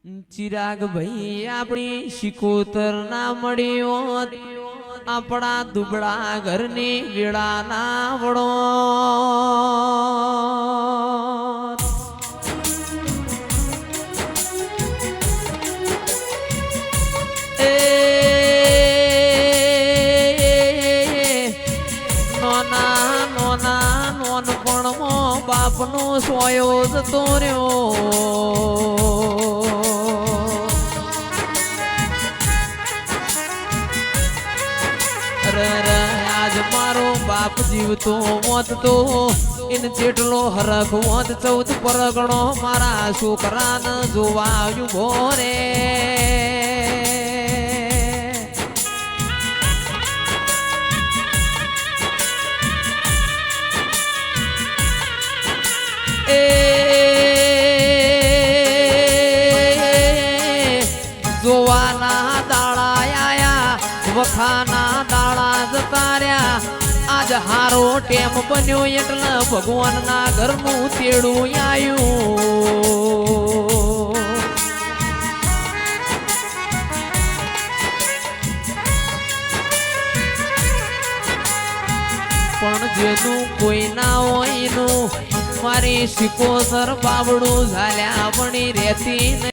ચિરાગ ભાઈ આપણી શિકોતર ના મળી હોત આપણા દુબળા ઘરની વેળા ના વળો બાપનો સોયો જતો રહ્યો આજ મારો બાપ જીવતો મોત તો એને જેટલો હરખ મોત 14 પરગણો મારા છોકરાને જોવા આવ્યું ભોરે જોવાના દાડા આયા વખાના દાડા જતા રહ્યા આજ હારો ટેમ બન્યો એટલે ભગવાનના ઘરનું તેડું આવ્યું પણ જેનું કોઈ ના હોય નું મારી શિકોતર બાવડું ઝાલ્યા પણ રહેતી